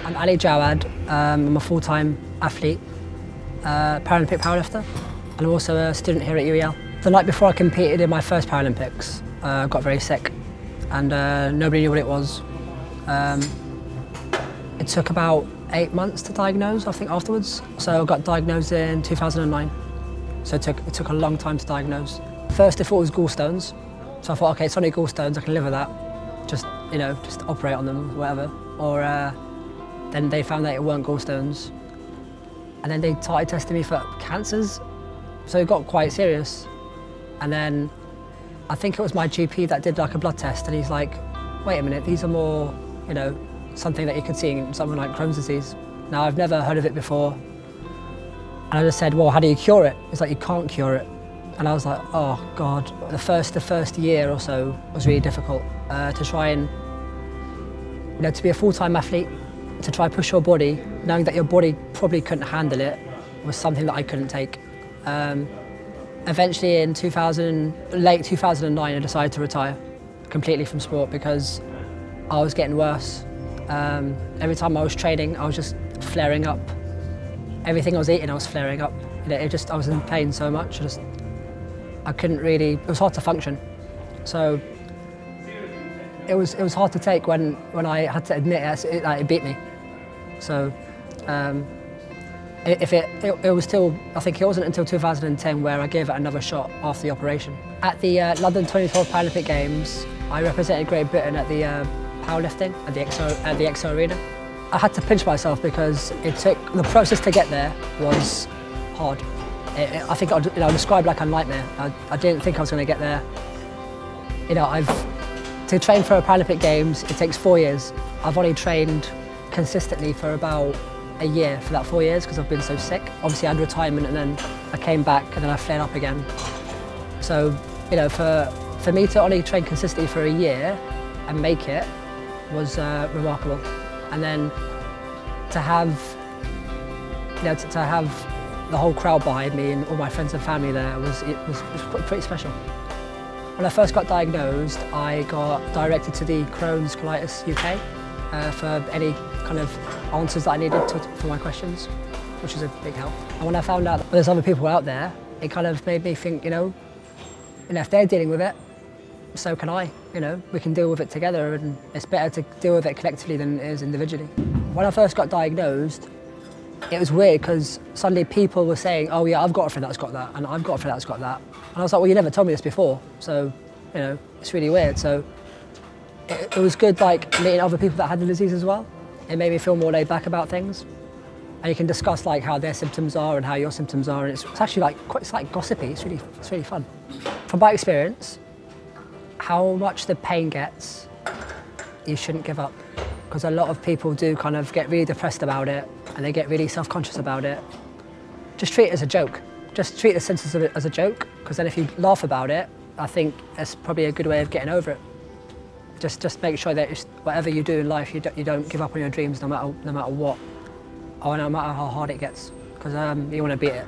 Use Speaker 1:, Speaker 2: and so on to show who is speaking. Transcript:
Speaker 1: I'm Jawad. I'm a full-time athlete, Paralympic powerlifter, and I'm also a student here at UEL. The night before I competed in my first Paralympics, I got very sick, and nobody knew what it was. It took about 8 months to diagnose, I think, afterwards. So I got diagnosed in 2009. So it took a long time to diagnose. First, they thought it was gallstones. So I thought, okay, it's only gallstones, I can live with that. Just operate on them, whatever. Or then they found that it weren't gallstones. And then they started testing me for cancers. So it got quite serious. And then I think it was my GP that did like a blood test, and he's like, wait a minute, these are more, something that you could see in something like Crohn's disease. Now, I've never heard of it before. And I just said, well, how do you cure it? He's like, you can't cure it. And I was like, oh God. The first year or so was really difficult to try and, to be a full-time athlete, to try and push your body, knowing that your body probably couldn't handle it, was something that I couldn't take. Eventually in late 2009, I decided to retire completely from sport because I was getting worse. Every time I was training, I was just flaring up. Everything I was eating, I was flaring up. I was in pain so much, I couldn't really, it was hard to function. So it was hard to take when I had to admit it beat me. So it was still, I think it wasn't until 2010 where I gave it another shot after the operation. At the London 2012 Paralympic Games, I represented Great Britain at the powerlifting at the EXO Arena. I had to pinch myself because the process to get there was hard. I think I described like a nightmare. I didn't think I was going to get there. To train for a Paralympic Games, it takes 4 years. I've only trained consistently for about a year for that 4 years because I've been so sick. Obviously I had retirement and then I came back and then I flared up again. So, for me to only train consistently for a year and make it was remarkable. And then to have, to have the whole crowd behind me and all my friends and family there was pretty special. When I first got diagnosed, I got directed to the Crohn's Colitis UK for any kind of answers that I needed for my questions, which was a big help. And when I found out that there's other people out there, it kind of made me think, if they're dealing with it, so can I. We can deal with it together, and it's better to deal with it collectively than it is individually. When I first got diagnosed, it was weird because suddenly people were saying, oh yeah, I've got a friend that's got that, and I've got a friend that's got that. And I was like, well, you never told me this before, so, it's really weird. So it was good, meeting other people that had the disease as well. It made me feel more laid back about things. And you can discuss how their symptoms are and how your symptoms are, and it's actually it's gossipy. It's really fun. From my experience, how much the pain gets, you shouldn't give up. Because a lot of people do kind of get really depressed about it and they get really self-conscious about it. Just treat it as a joke. Just treat the symptoms of it as a joke, because then if you laugh about it, I think it's probably a good way of getting over it. Just make sure that whatever you do in life, you don't give up on your dreams no matter what, or no matter how hard it gets, because you want to beat it.